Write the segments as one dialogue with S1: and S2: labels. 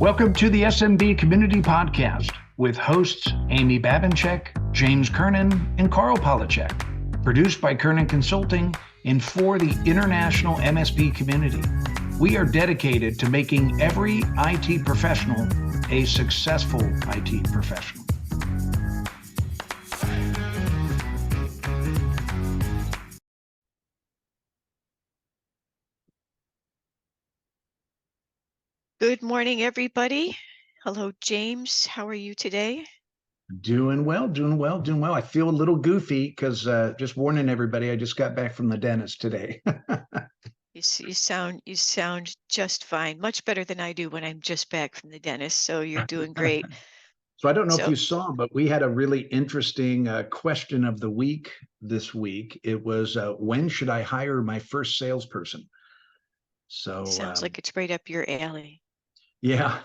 S1: Welcome to the SMB Community Podcast with hosts Amy Babinchek, James Kernan, and Carl Polachek. Produced by Kernan Consulting and for the international MSP community. We are dedicated to making every IT professional a successful IT professional.
S2: Good morning, everybody. Hello, James. How are you today?
S1: Doing well. I feel a little goofy because just warning everybody, I just got back from the dentist today.
S2: You sound just fine. Much better than I do when I'm just back from the dentist. So you're doing great.
S1: So I don't know if you saw, but we had a really interesting question of the week this week. It was, when should I hire my first salesperson? So
S2: sounds like it's right up your alley.
S1: Yeah.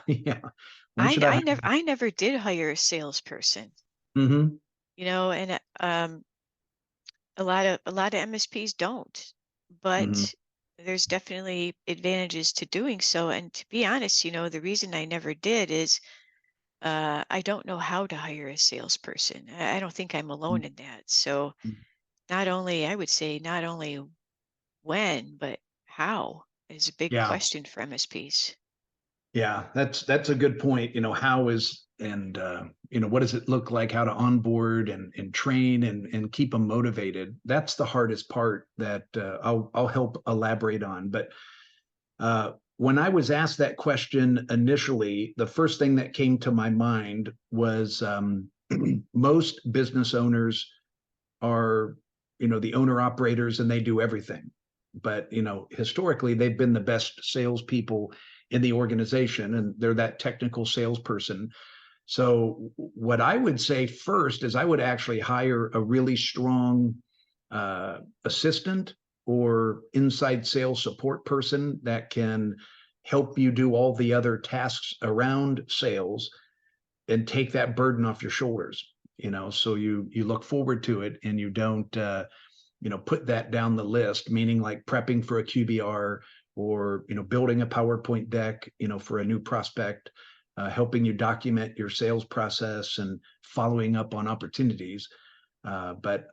S2: I never did hire a salesperson.
S1: Mm-hmm.
S2: You know, and a lot of MSPs don't, but there's definitely advantages to doing so. And to be honest, you know, the reason I never did is I don't know how to hire a salesperson. I don't think I'm alone in that. So I would say not only when, but how is a big question for MSPs.
S1: Yeah, that's a good point. You know, how is what does it look like, how to onboard and train and keep them motivated? That's the hardest part that I'll help elaborate on. But when I was asked that question initially, the first thing that came to my mind was most business owners are, the owner operators and they do everything. But, historically, they've been the best salespeople in the organization and they're that technical salesperson. So what I would say first is I would actually hire a really strong assistant or inside sales support person that can help you do all the other tasks around sales and take that burden off your shoulders. So you look forward to it and you don't put that down the list, meaning like prepping for a QBR or building a PowerPoint deck for a new prospect, helping you document your sales process and following up on opportunities. But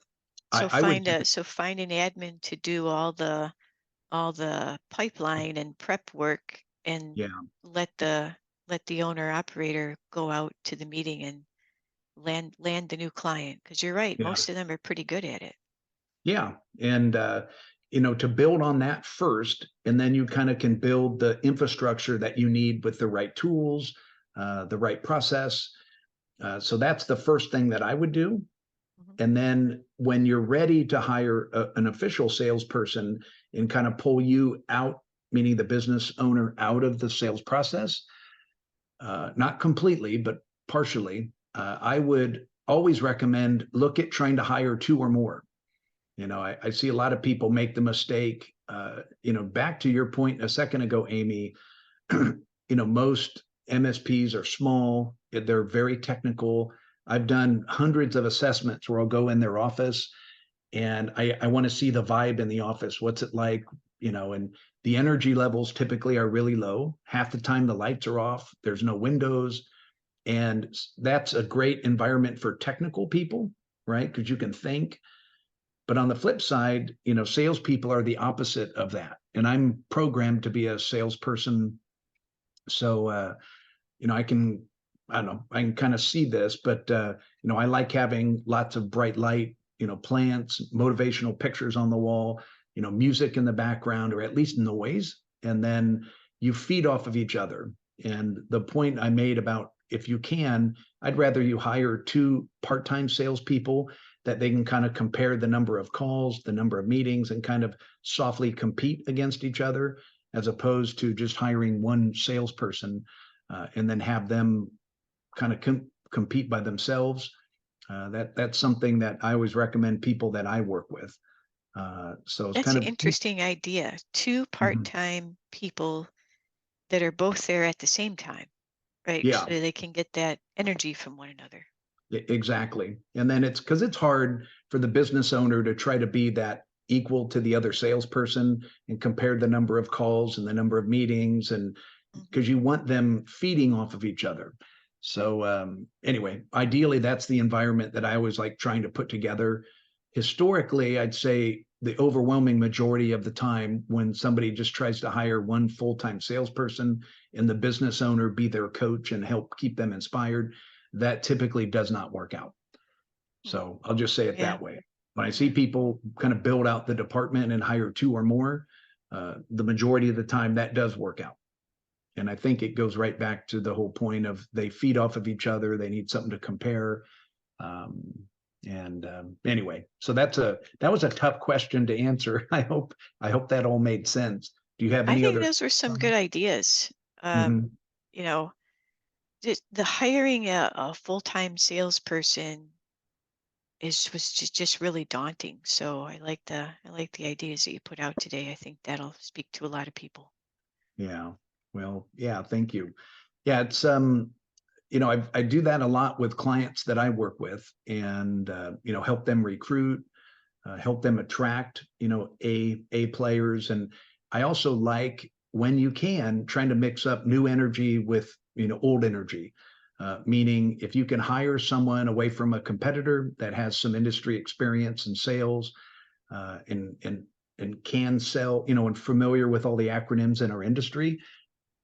S2: find an admin to do all the pipeline and prep work, and let the owner operator go out to the meeting and land the new client, because you're right, most of them are pretty good at it.
S1: Yeah. And to build on that first, and then you kind of can build the infrastructure that you need with the right tools, the right process. So that's the first thing that I would do. And then when you're ready to hire an official salesperson and kind of pull you out, meaning the business owner out of the sales process, not completely, but partially, I would always recommend look at trying to hire two or more. I see a lot of people make the mistake, back to your point a second ago, Amy, most MSPs are small. They're very technical. I've done hundreds of assessments where I'll go in their office and I want to see the vibe in the office. What's it like? And the energy levels typically are really low. Half the time the lights are off. There's no windows. And that's a great environment for technical people, right? Because you can think. But on the flip side, salespeople are the opposite of that. And I'm programmed to be a salesperson. So, I can kind of see this, but, I like having lots of bright light, plants, motivational pictures on the wall, music in the background, or at least noise. And then you feed off of each other. And the point I made about if you can, I'd rather you hire two part-time salespeople that they can kind of compare the number of calls, the number of meetings, and kind of softly compete against each other, as opposed to just hiring one salesperson and then have them kind of compete by themselves. That's something that I always recommend people that I work with. So it's
S2: that's
S1: kind
S2: an
S1: of
S2: interesting idea. Two part-time people that are both there at the same time, right?
S1: Yeah.
S2: So they can get that energy from one another.
S1: Exactly. And then it's because it's hard for the business owner to try to be that equal to the other salesperson and compare the number of calls and the number of meetings and because you want them feeding off of each other. So anyway, ideally, that's the environment that I always like trying to put together. Historically, I'd say the overwhelming majority of the time when somebody just tries to hire one full-time salesperson and the business owner be their coach and help keep them inspired, that typically does not work out. So I'll just say it
S2: Yeah.
S1: that way. When I see people kind of build out the department and hire two or more, the majority of the time that does work out. And I think it goes right back to the whole point of they feed off of each other. They need something to compare. Anyway, so that was a tough question to answer. I hope that all made sense. Do you have
S2: I
S1: any
S2: think
S1: other?
S2: those were some good ideas.
S1: Mhm.
S2: You know, the hiring a full-time salesperson was just really daunting. So I like the ideas that you put out today. I think that'll speak to a lot of people.
S1: Yeah. Well, yeah, thank you. Yeah, it's I do that a lot with clients that I work with, and help them recruit, help them attract A players. And I also like, when you can, trying to mix up new energy with old energy. Meaning, if you can hire someone away from a competitor that has some industry experience in sales, and can sell, and familiar with all the acronyms in our industry,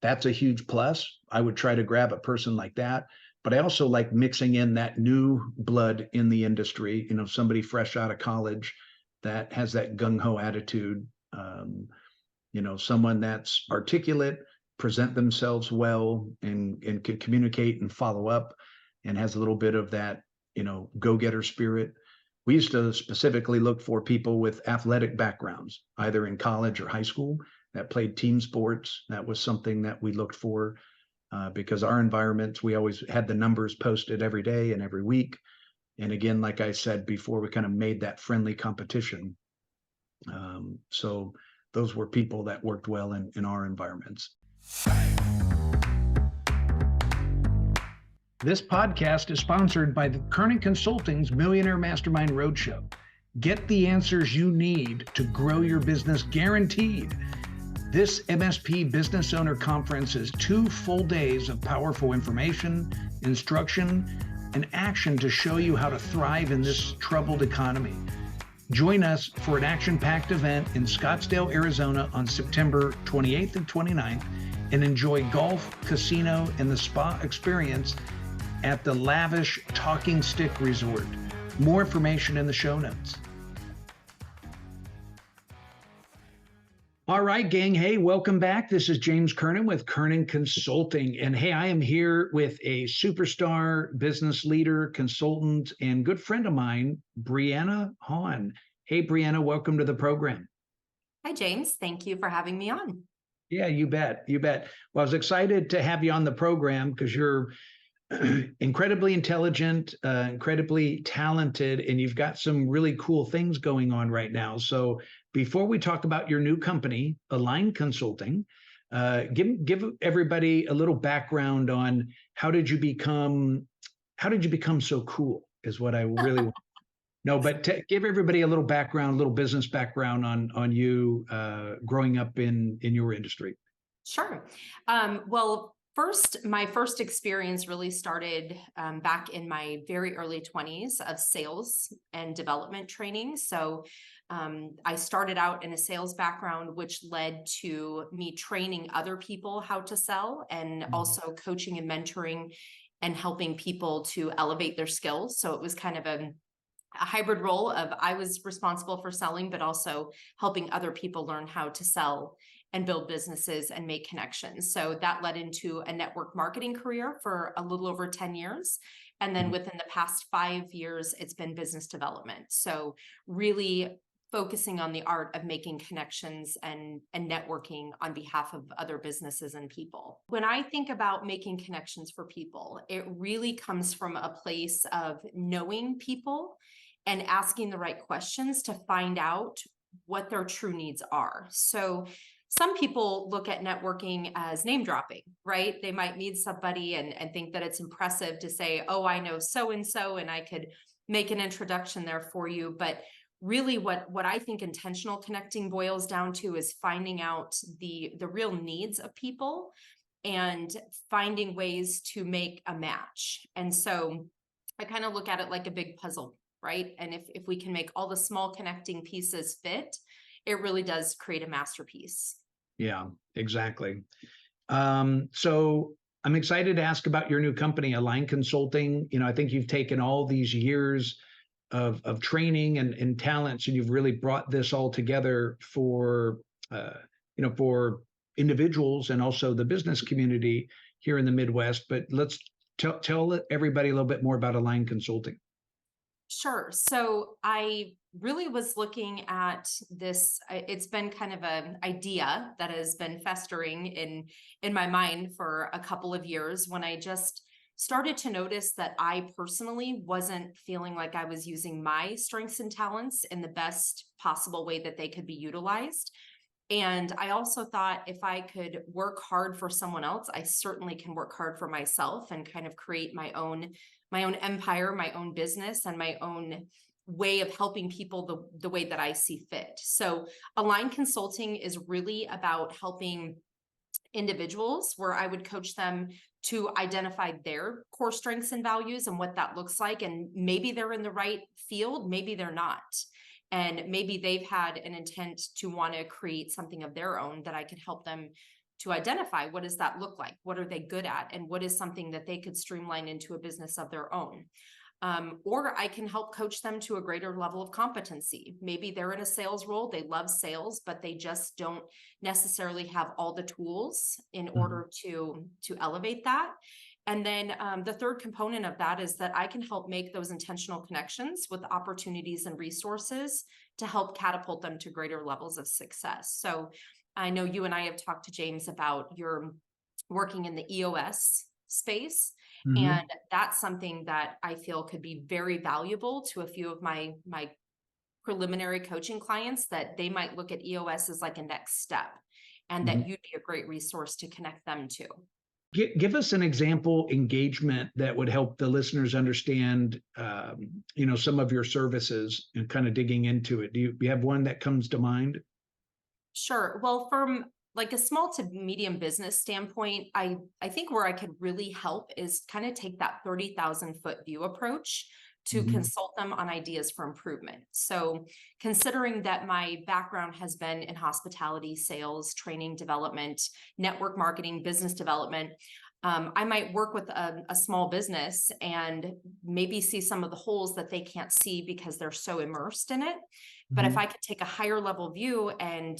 S1: that's a huge plus. I would try to grab a person like that. But I also like mixing in that new blood in the industry, somebody fresh out of college that has that gung ho attitude, someone that's articulate, present themselves well, and can communicate and follow up, and has a little bit of that, go getter spirit. We used to specifically look for people with athletic backgrounds, either in college or high school, that played team sports. That was something that we looked for, because our environments, we always had the numbers posted every day and every week. And again, like I said before, we kind of made that friendly competition. So those were people that worked well in our environments. This podcast is sponsored by the Kernan Consulting's Millionaire Mastermind Roadshow. Get the answers you need to grow your business, guaranteed. This MSP Business Owner Conference is 2 full days of powerful information, instruction, and action to show you how to thrive in this troubled economy. Join us for an action-packed event in Scottsdale, Arizona on September 28th and 29th, and enjoy golf, casino, and the spa experience at the lavish Talking Stick Resort. More information in the show notes. All right, gang. Hey, welcome back. This is James Kernan with Kernan Consulting. And hey, I am here with a superstar business leader, consultant, and good friend of mine, Brianna Haun. Hey, Brianna, welcome to the program.
S3: Hi, James. Thank you for having me on.
S1: Yeah, you bet. You bet. Well, I was excited to have you on the program because you're incredibly intelligent, incredibly talented, and you've got some really cool things going on right now. So before we talk about your new company, Align Consulting, give everybody a little background on how did you become so cool, is what I really want. No, but give everybody a little background, a little business background on you growing up in your industry.
S3: Sure. My first experience really started back in my very early 20s of sales and development training. So I started out in a sales background, which led to me training other people how to sell, and also coaching and mentoring and helping people to elevate their skills. So it was kind of a hybrid role of, I was responsible for selling, but also helping other people learn how to sell and build businesses and make connections. So that led into a network marketing career for a little over 10 years. And then within the past 5 years, it's been business development. So really focusing on the art of making connections and networking on behalf of other businesses and people. When I think about making connections for people, it really comes from a place of knowing people and asking the right questions to find out what their true needs are. So some people look at networking as name dropping, right? They might meet somebody and think that it's impressive to say, oh, I know so-and-so, and I could make an introduction there for you. But really what I think intentional connecting boils down to is finding out the real needs of people and finding ways to make a match. And so I kind of look at it like a big puzzle, right? And if we can make all the small connecting pieces fit, it really does create a masterpiece.
S1: Yeah, exactly. So I'm excited to ask about your new company, Align Consulting. I think you've taken all these years of training and talents, and you've really brought this all together for for individuals and also the business community here in the Midwest. But let's tell everybody a little bit more about Align Consulting.
S3: Sure. So I really was looking at this. It's been kind of an idea that has been festering in my mind for a couple of years, when I just started to notice that I personally wasn't feeling like I was using my strengths and talents in the best possible way that they could be utilized. And I also thought, if I could work hard for someone else, I certainly can work hard for myself and kind of create my own empire, my own business, and my own way of helping people the way that I see fit. So Align Consulting is really about helping individuals, where I would coach them to identify their core strengths and values and what that looks like. And maybe they're in the right field, maybe they're not. And maybe they've had an intent to want to create something of their own, that I could help them to identify, what does that look like? What are they good at? And what is something that they could streamline into a business of their own? Or I can help coach them to a greater level of competency. Maybe they're in a sales role, they love sales, but they just don't necessarily have all the tools in order to elevate that. And then the third component of that is that I can help make those intentional connections with opportunities and resources to help catapult them to greater levels of success. So I know you and I have talked to James about your working in the EOS space. And that's something that I feel could be very valuable to a few of my preliminary coaching clients, that they might look at EOS as like a next step, and that you'd be a great resource to connect them to.
S1: Give us an example engagement that would help the listeners understand, some of your services, and kind of digging into it. Do you have one that comes to mind?
S3: Sure. Well, from like a small to medium business standpoint, I think where I could really help is kind of take that 30,000-foot view approach to consult them on ideas for improvement. So considering that my background has been in hospitality, sales, training, development, network marketing, business development, I might work with a small business and maybe see some of the holes that they can't see because they're so immersed in it. But if I could take a higher level view, and,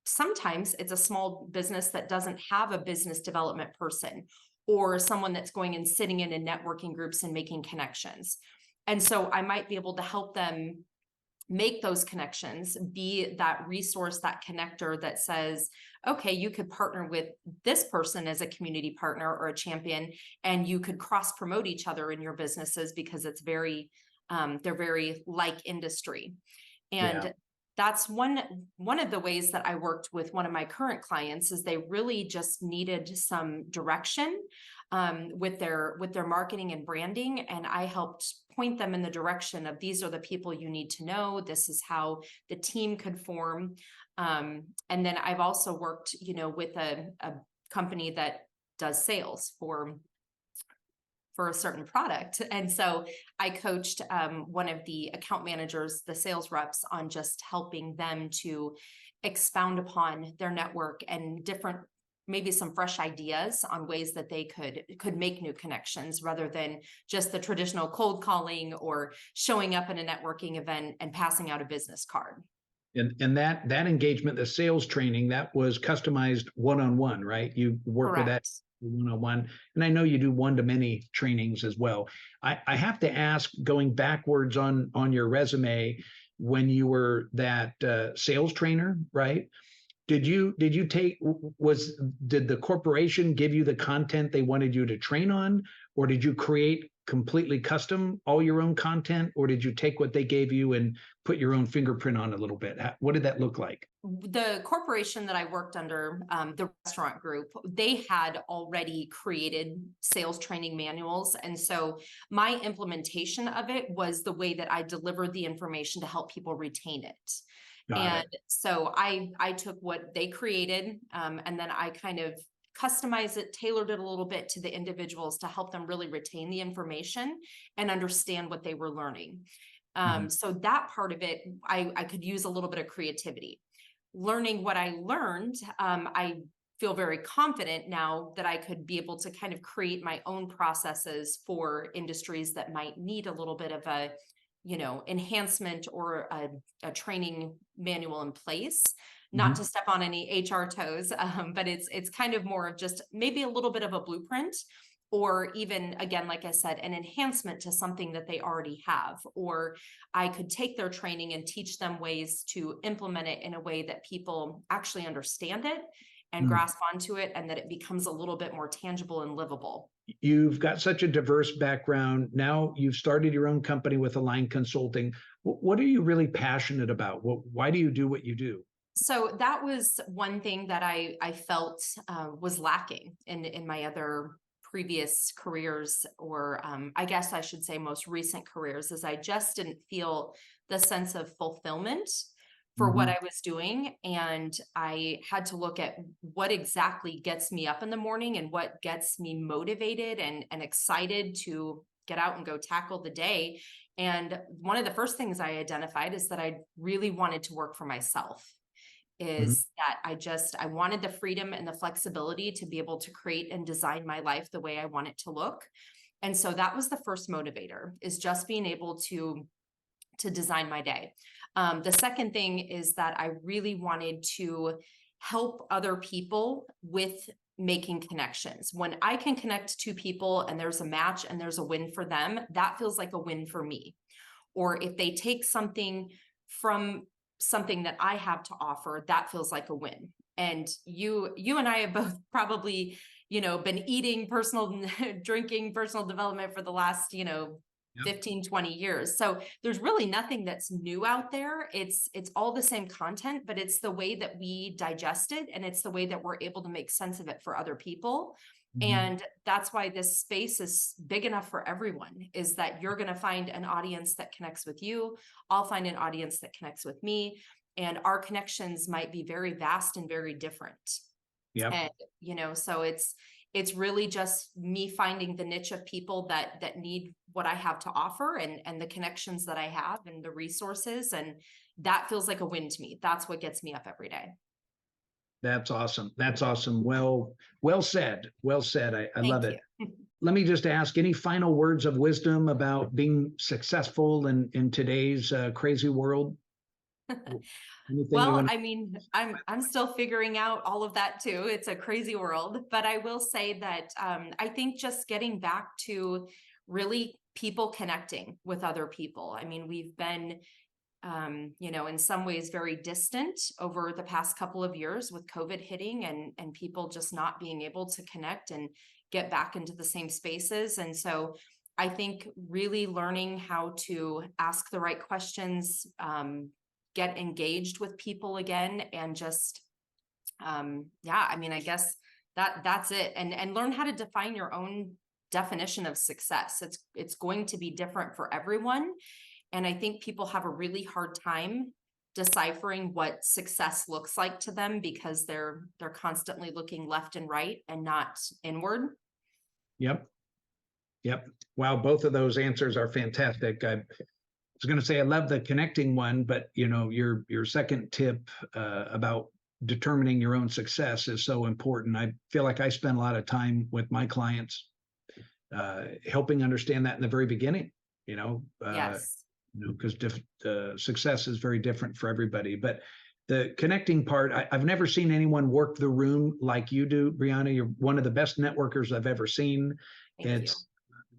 S3: sometimes it's a small business that doesn't have a business development person, or someone that's going and sitting in networking groups and making connections. And so I might be able to help them make those connections, be that resource, that connector that says, okay, you could partner with this person as a community partner or a champion, and you could cross promote each other in your businesses, because it's they're very like industry. And that's one of the ways that I worked with one of my current clients, is they really just needed some direction with their marketing and branding. And I helped point them in the direction of, these are the people you need to know. This is how the team could form. And then I've also worked, with a company that does sales for a certain product. And so I coached one of the account managers, the sales reps, on just helping them to expound upon their network and maybe some fresh ideas on ways that they could make new connections, rather than just the traditional cold calling or showing up in a networking event and passing out a business card.
S1: And that engagement, the sales training, that was customized one-on-one, right? You work with that one-on-one. And I know you do one-to-many trainings as well. I have to ask, going backwards on your resume, when you were that sales trainer, right? Did the corporation give you the content they wanted you to train on, or did you create completely custom all your own content, or did you take what they gave you and put your own fingerprint on a little bit? What did that look like?
S3: The corporation that I worked under, the restaurant group, they had already created sales training manuals. And so my implementation of it was the way that I delivered the information to help people retain it. So I took what they created, and then I kind of customized it, tailored it a little bit to the individuals to help them really retain the information and understand what they were learning. So that part of it, I could use a little bit of creativity. Learning what I learned, I feel very confident now that I could be able to kind of create my own processes for industries that might need a little bit of a, enhancement or a training manual in place. Not to step on any HR toes, but it's kind of more of just maybe a little bit of a blueprint, or even, again, like I said, an enhancement to something that they already have. Or I could take their training and teach them ways to implement it in a way that people actually understand it and grasp onto it, and that it becomes a little bit more tangible and livable.
S1: You've got such a diverse background. Now you've started your own company with Align Consulting. What are you really passionate about? Why do you do what you do?
S3: So that was one thing that I felt was lacking in my other previous careers, or I guess I should say most recent careers, is I just didn't feel the sense of fulfillment for what I was doing. And I had to look at what exactly gets me up in the morning and what gets me motivated and excited to get out and go tackle the day. And one of the first things I identified is that I really wanted to work for myself. Is that I wanted the freedom and the flexibility to be able to create and design my life the way I want it to look. And so that was the first motivator, is just being able to design my day. The second thing is that I really wanted to help other people with making connections. When I can connect two people and there's a match and there's a win for them, that feels like a win for me. Or if they take something from something that I have to offer, that feels like a win. And you and I have both probably, been eating drinking personal development for the last, 15, 20 years. So there's really nothing that's new out there. It's all the same content, but it's the way that we digest it, and it's the way that we're able to make sense of it for other people. And that's why this space is big enough for everyone, is that you're going to find an audience that connects with you. I'll find an audience that connects with me, and our connections might be very vast and very different.
S1: Yeah.
S3: And, so it's really just me finding the niche of people that need what I have to offer, and the connections that I have and the resources. And that feels like a win to me. That's what gets me up every day.
S1: That's awesome. That's awesome. Well said. Well said. I love it.
S3: Thank you.
S1: Let me just ask, any final words of wisdom about being successful in today's crazy world?
S3: Well, I mean, I'm still figuring out all of that too. It's a crazy world, but I will say that I think just getting back to really people connecting with other people. I mean, we've been in some ways very distant over the past couple of years with COVID hitting, and people just not being able to connect and get back into the same spaces. And so I think really learning how to ask the right questions, get engaged with people again, and just, I guess that's it. And learn how to define your own definition of success. It's going to be different for everyone. And I think people have a really hard time deciphering what success looks like to them, because they're constantly looking left and right and not inward.
S1: Yep. Wow. Both of those answers are fantastic. I was going to say I love the connecting one, but your second tip about determining your own success is so important. I feel like I spend a lot of time with my clients helping understand that in the very beginning.
S3: Yes.
S1: Because success is very different for everybody. But the connecting part, I've never seen anyone work the room like you do, Brianna. You're one of the best networkers I've ever seen.
S3: Thank you.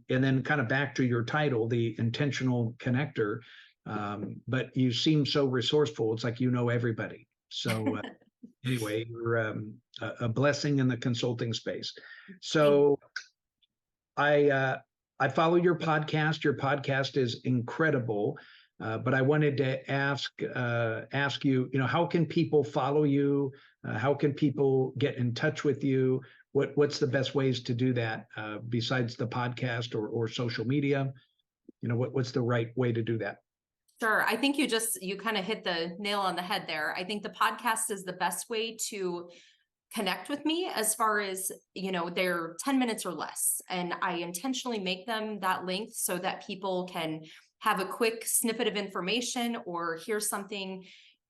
S1: And then kind of back to your title, the intentional connector. But you seem so resourceful. It's like you know everybody. So anyway, you're a blessing in the consulting space. So I follow your podcast. Your podcast is incredible. But I wanted to ask you, how can people follow you? How can people get in touch with you? What's the best ways to do that besides the podcast or social media? What's the right way to do that?
S3: Sure. I think you kind of hit the nail on the head there. I think the podcast is the best way to connect with me as far as, they're 10 minutes or less. And I intentionally make them that length so that people can have a quick snippet of information or hear something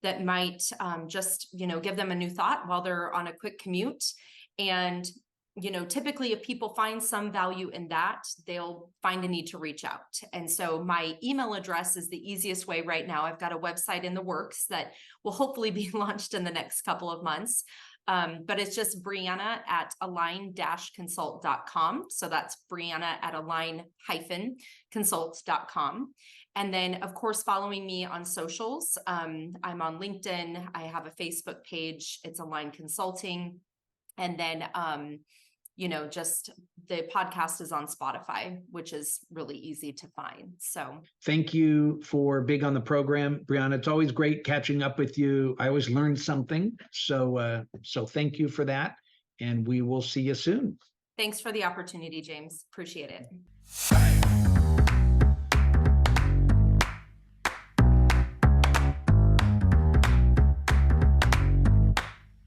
S3: that might just, give them a new thought while they're on a quick commute. And typically if people find some value in that, they'll find a need to reach out. And so my email address is the easiest way right now. I've got a website in the works that will hopefully be launched in the next couple of months. But it's just Brianna at align-consult.com. So that's Brianna at align-consult.com. And then, of course, following me on socials. I'm on LinkedIn. I have a Facebook page. It's Align Consulting. And then, just the podcast is on Spotify, which is really easy to find. So
S1: thank you for being on the program, Brianna. It's always great catching up with you. I always learn something. So thank you for that. And we will see you soon.
S3: Thanks for the opportunity, James. Appreciate it.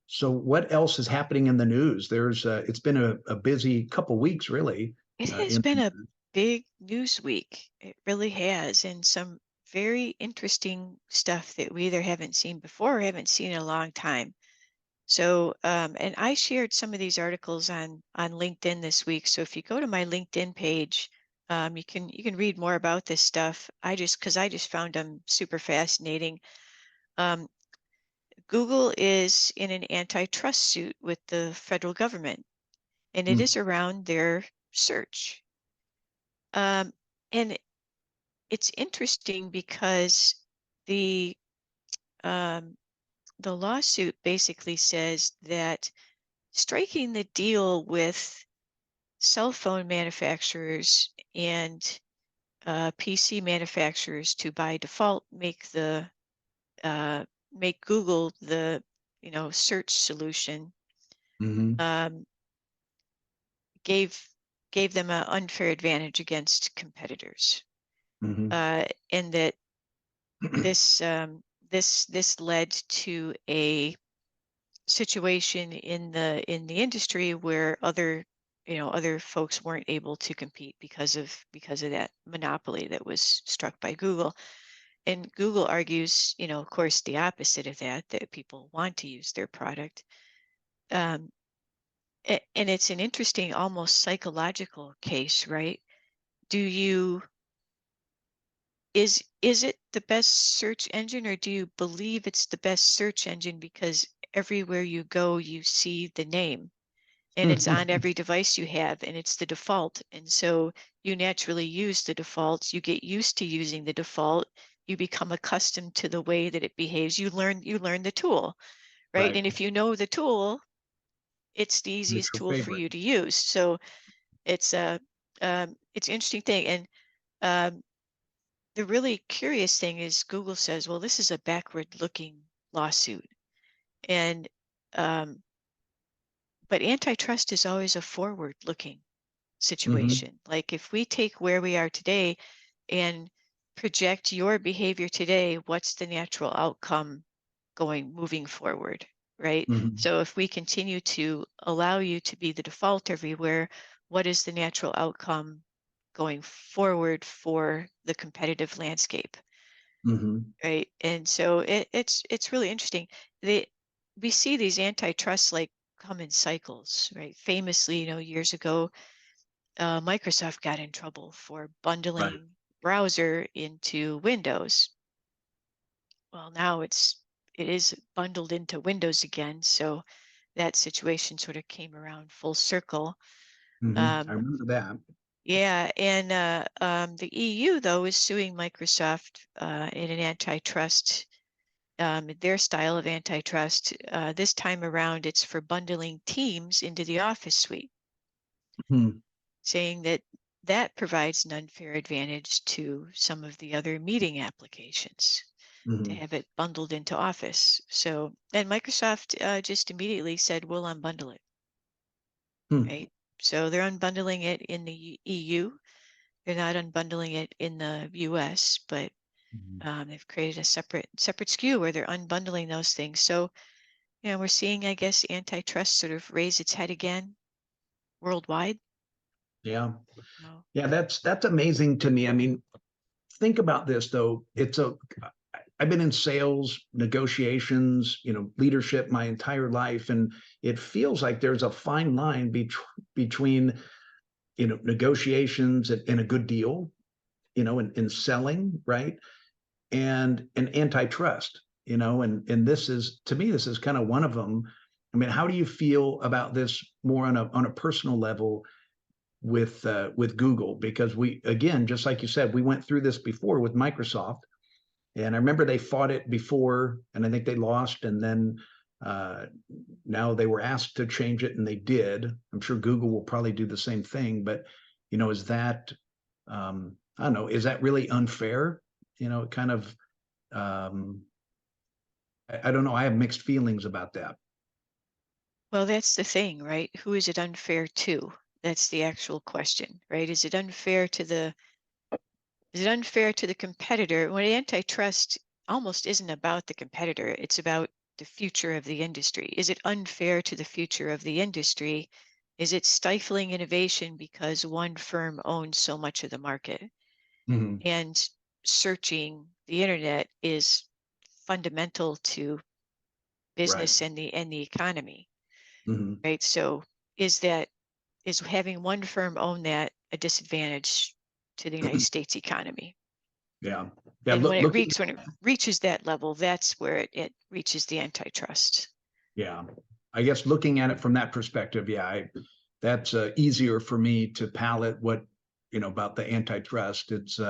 S1: So what else is happening in the news? It's been a busy couple weeks, really.
S2: It has been a big news week. It really has. And some very interesting stuff that we either haven't seen before or haven't seen in a long time. So, and I shared some of these articles on LinkedIn this week. So if you go to my LinkedIn page, you can read more about this stuff. Because I just found them super fascinating. Google is in an antitrust suit with the federal government, and it is around their search. And it's interesting because the lawsuit basically says that striking the deal with cell phone manufacturers and PC manufacturers to by default make Google the search solution gave them an unfair advantage against competitors, and that this led to a situation in the industry where other folks weren't able to compete because of that monopoly that was struck by Google. And Google argues, of course, the opposite of that people want to use their product. And it's an interesting, almost psychological case, right? Is it the best search engine, or do you believe it's the best search engine because everywhere you go, you see the name and it's on every device you have and it's the default. And so you naturally use the default. You get used to using the default. You become accustomed to the way that it behaves. You learn the tool, right? And if you know the tool, it's the easiest tool for you to use. So it's an interesting thing. And the really curious thing is Google says, well, this is a backward-looking lawsuit. And but antitrust is always a forward-looking situation. Like if we take where we are today and project your behavior today, what's the natural outcome moving forward, right? So if we continue to allow you to be the default everywhere, what is the natural outcome going forward for the competitive landscape? Right. And so it's really interesting. We see these antitrust come in cycles, right? Famously, years ago, Microsoft got in trouble for bundling browser into Windows. Well, now it is bundled into Windows again. So that situation sort of came around full circle.
S1: I remember that.
S2: Yeah, and the EU though is suing Microsoft in an antitrust, their style of antitrust. This time around, it's for bundling Teams into the Office suite, saying that provides an unfair advantage to some of the other meeting applications to have it bundled into Office. So, and Microsoft just immediately said, we'll unbundle it, right? So they're unbundling it in the EU. They're not unbundling it in the US, but they've created a separate SKU where they're unbundling those things. So, Yeah, we're seeing, I guess, antitrust sort of raise its head again worldwide.
S1: Yeah.
S2: No.
S1: Yeah, that's amazing to me. I mean, think about this though. I've been in sales, negotiations, leadership my entire life, and it feels like there's a fine line between, negotiations and a good deal, in selling, right? And antitrust, and this is, to me, this is kind of one of them. I mean, how do you feel about this more on a personal level with Google? Because we, again, just like you said, we went through this before with Microsoft, and I remember they fought it before, and I think they lost, and then now they were asked to change it, and they did. I'm sure Google will probably do the same thing, but is that, I don't know, is that really unfair? Kind of, I don't know. I have mixed feelings about that.
S2: Well, that's the thing, right? Who is it unfair to? That's the actual question, right? Is it unfair to the competitor? When antitrust almost isn't about the competitor, it's about the future of the industry. Is it unfair to the future of the industry? Is it stifling innovation because one firm owns so much of the market?
S1: Mhm.
S2: And searching the internet is fundamental to
S1: Right.
S2: business and the economy,
S1: Mhm.
S2: right? So is that is having one firm own that a disadvantage to the United States economy?
S1: Yeah. Yeah.
S2: And
S1: Looking.
S2: when it reaches that level, that's where it reaches the antitrust.
S1: Yeah. I guess looking at it from that perspective, yeah, that's easier for me to palate what, about the antitrust. It's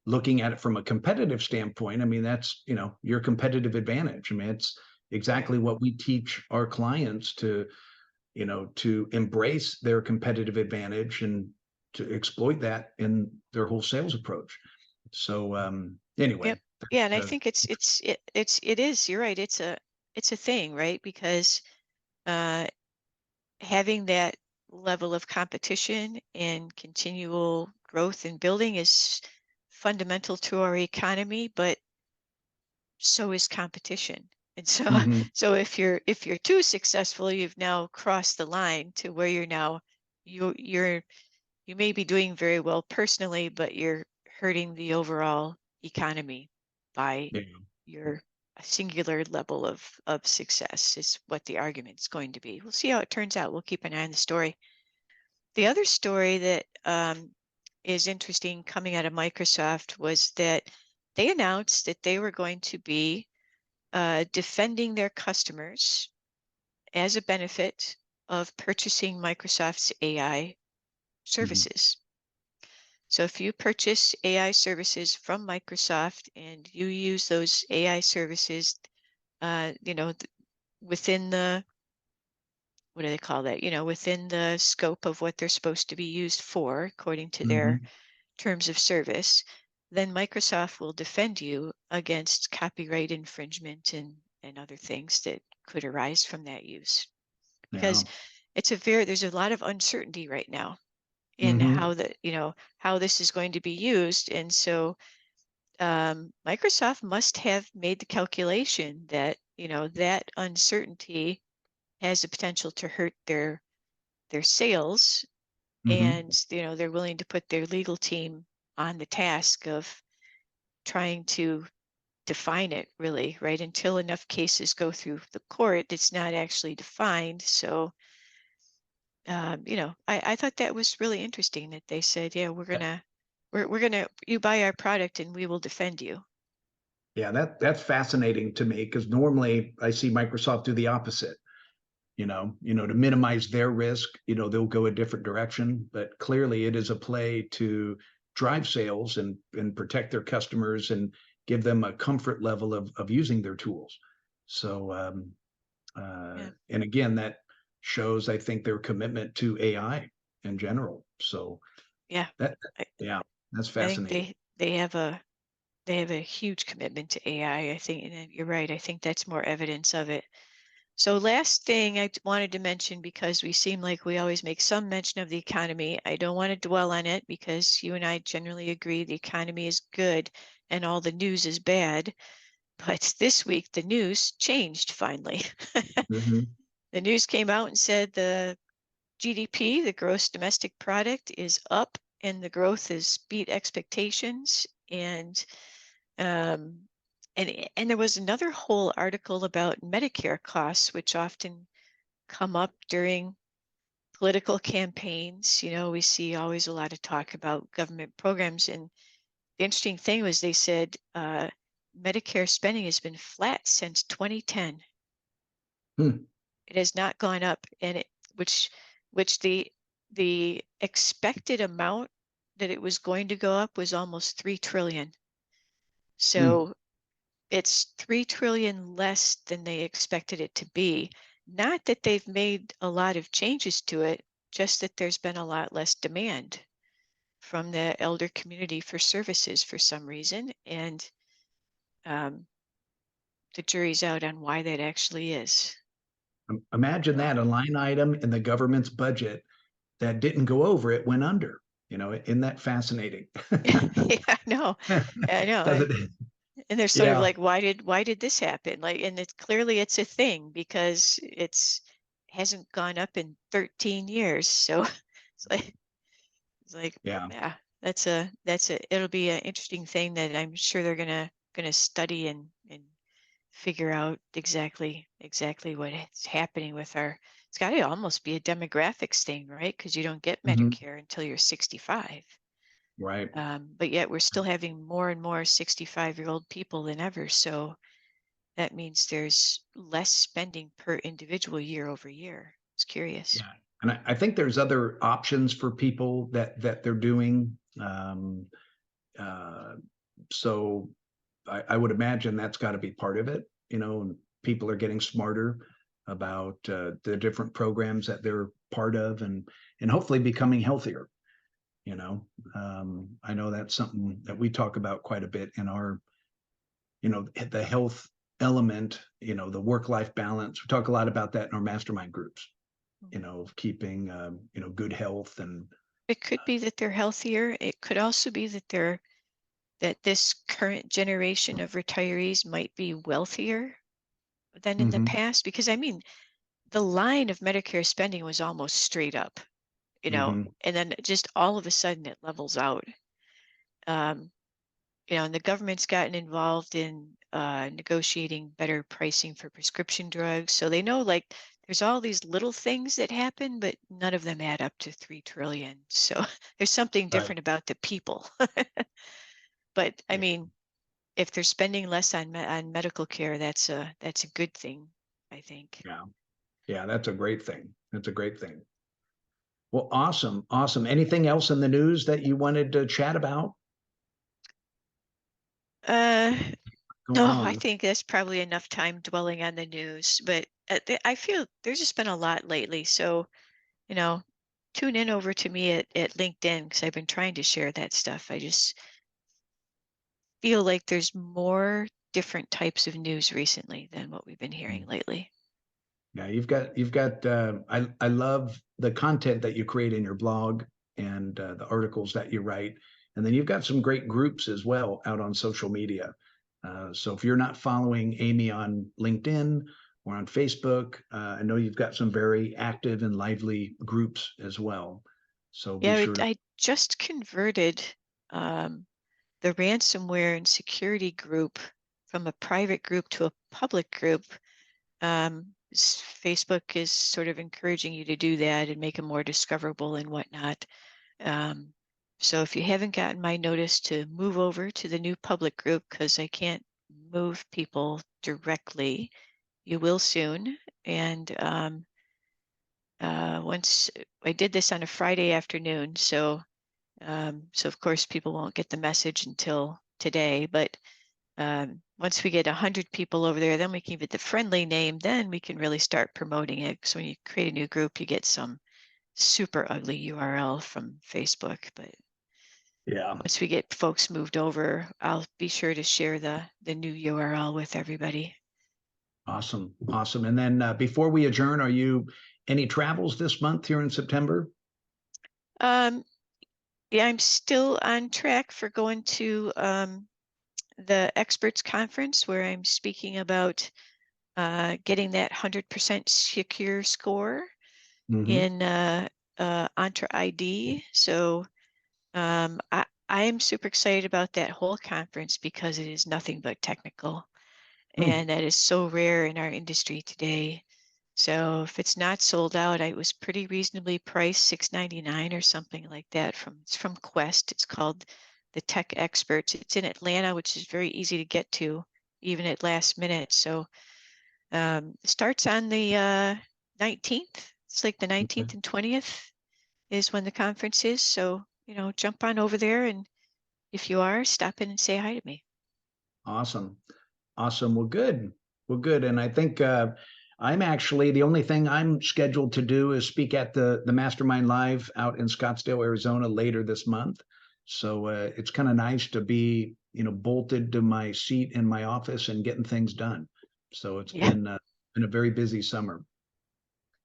S1: looking at it from a competitive standpoint. I mean, that's, your competitive advantage. I mean, it's
S2: Right.
S1: exactly what we teach our clients to embrace their competitive advantage and to exploit that in their whole sales approach. So anyway,
S2: Yep. Yeah, and I
S1: uh,
S2: think it is. You're right. It's a thing, right? Because uh, having that level of competition and continual growth and building is fundamental to our economy, but so is competition. And so
S1: mhm,
S2: so if you're too successful, you've now crossed the line to where you're now you're you may be doing very well personally, but you're hurting the overall economy by
S1: yeah,
S2: your singular level of success is what the argument's going to be. We'll see how it turns out. We'll keep an eye on the story. The other story that is interesting coming out of Microsoft was that they announced that they were going to be defending their customers as a benefit of purchasing Microsoft's AI
S1: mhm,
S2: services. So if you purchase AI services from Microsoft and you use those AI services, within the, what do they call that? Within the scope of what they're supposed to be used for, according to their
S1: mhm,
S2: terms of service, then Microsoft will defend you against copyright infringement and other things that could arise from that use.
S1: yeah,
S2: Because there's a lot of uncertainty right now in
S1: mhm,
S2: how this is going to be used. And so Microsoft must have made the calculation that, that uncertainty has the potential to hurt their sales.
S1: mhm,
S2: And, they're willing to put their legal team on the task of trying to define it really, right? Until enough cases go through the court, it's not actually defined. So I thought that was really interesting that they said, yeah, we're gonna you buy our product and we will defend you.
S1: yeah. That's fascinating to me because normally I see Microsoft do the opposite. To minimize their risk, they'll go a different direction. But clearly, it is a play to drive sales and protect their customers and give them a comfort level of using their tools. So,
S2: Yeah,
S1: and again, that shows, I think, their commitment to AI in general. So
S2: yeah.
S1: that,
S2: I,
S1: yeah, that's
S2: I think
S1: fascinating.
S2: they have a huge commitment to AI. I think, and you're right. I think that's more evidence of it. So last thing I wanted to mention, because we seem like we always make some mention of the economy. I don't want to dwell on it because you and I generally agree the economy is good and all the news is bad. But this week, the news changed finally.
S1: Mhm.
S2: The news came out and said the GDP, the gross domestic product, is up and the growth has beat expectations. Um, and there was another whole article about Medicare costs, which often come up during political campaigns. You know, we see always a lot of talk about government programs. And the interesting thing was they said Medicare spending has been flat since 2010.
S1: Hmm.
S2: It has not gone up, and which the expected amount that it was going to go up was almost 3 trillion.
S1: Hmm.
S2: So it's 3 trillion less than they expected it to be. Not that they've made a lot of changes to it, just that there's been a lot less demand from the elder community for services for some reason. And um, the jury's out on why that actually is.
S1: Imagine that, a line item in the government's budget that didn't go over, it went under. Isn't that fascinating?
S2: Yeah, I know. I know.
S1: Doesn't
S2: And they're sort of
S1: Yeah.
S2: like, why did this happen? Like, and it's clearly it's a thing because hasn't gone up in 13 years. So it's like it's like,
S1: Yeah.
S2: yeah, it'll be an interesting thing that I'm sure they're gonna study and figure out exactly what is happening with it's got to almost be a demographics thing, right? Because you don't get
S1: Mhm.
S2: Medicare until you're 65.
S1: Right.
S2: But yet we're still having more and more 65-year-old people than ever. So that means there's less spending per individual year over year. It's curious.
S1: Yeah. And I think there's other options for people that they're doing. Uh, so I would imagine that's got to be part of it. And people are getting smarter about the different programs that they're part of, and hopefully becoming healthier. I know that's something that we talk about quite a bit in our, the health element, the work-life balance. We talk a lot about that in our mastermind groups, of keeping, good health and,
S2: It could be that they're healthier. It could also be that this current generation of retirees might be wealthier than in the
S1: mhm,
S2: past. Because I mean, the line of Medicare spending was almost straight up,
S1: mhm,
S2: and then just all of a sudden it levels out. Um, and the government's gotten involved in negotiating better pricing for prescription drugs. So they know like there's all these little things that happen, but none of them add up to 3 trillion. So there's something
S1: right,
S2: different about the people. But I
S1: yeah,
S2: mean, if they're spending less on medical care, that's a good thing, I think.
S1: yeah, yeah. That's a great thing. That's a great thing. Well, awesome, awesome. Anything else in the news that you wanted to chat about
S2: Uh,
S1: going
S2: no, I
S1: on?
S2: think that's probably enough time dwelling on the news, but I feel there's just been a lot lately. So, you know, tune in over to me at LinkedIn because I've been trying to share that stuff. I just feel like there's more different types of news recently than what we've been hearing lately.
S1: Yeah, you've got. I love the content that you create in your blog and the articles that you write, and then you've got some great groups as well out on social media. So if you're not following Amy on LinkedIn or on Facebook, I know you've got some very active and lively groups as well. So be
S2: Yeah,
S1: sure to.
S2: I just converted um, the ransomware and security group from a private group to a public group. Facebook is sort of encouraging you to do that and make them more discoverable and whatnot. Um, so if you haven't gotten my notice to move over to the new public group, because I can't move people directly, you will soon. And once I did this on a Friday afternoon, so of course people won't get the message until today, but once we get 100 people over there, then we can give it the friendly name. Then we can really start promoting it. So when you create a new group, you get some super ugly URL from Facebook. But
S1: Yeah,
S2: once we get folks moved over, I'll be sure to share the new URL with everybody.
S1: awesome, awesome. And then before we adjourn, are you any travels this month here in September?
S2: Um, yeah, I'm still on track for going to the experts conference where I'm speaking about getting that 100% secure score in Entra ID. So I am super excited about that whole conference because it is nothing but technical, and that is so rare in our industry today. So if it's not sold out, it was pretty reasonably priced, $6.99 or something like that. It's from Quest. It's called the Tech Experts. It's in Atlanta, which is very easy to get to, even at last minute. So it starts on the 19th. It's like the 19th and 20th is when the conference is. So, jump on over there, and if you are, stop in and say hi to me.
S1: Awesome. Well, good. And I think I'm actually, the only thing I'm scheduled to do is speak at the Mastermind Live out in Scottsdale, Arizona later this month. So it's kind of nice to be, bolted to my seat in my office and getting things done. So it's been a very busy summer.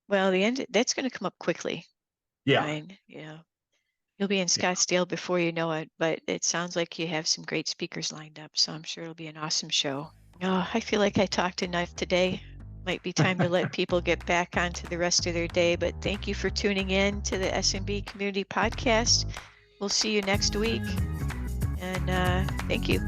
S2: Well, that's going to come up quickly.
S1: Yeah.
S2: Fine. Yeah. You'll be in Scottsdale before you know it, but it sounds like you have some great speakers lined up. So I'm sure it'll be an awesome show. Oh, I feel like I talked enough today. Might be time to let people get back onto the rest of their day, but thank you for tuning in to the SMB Community Podcast. We'll see you next week, and thank you.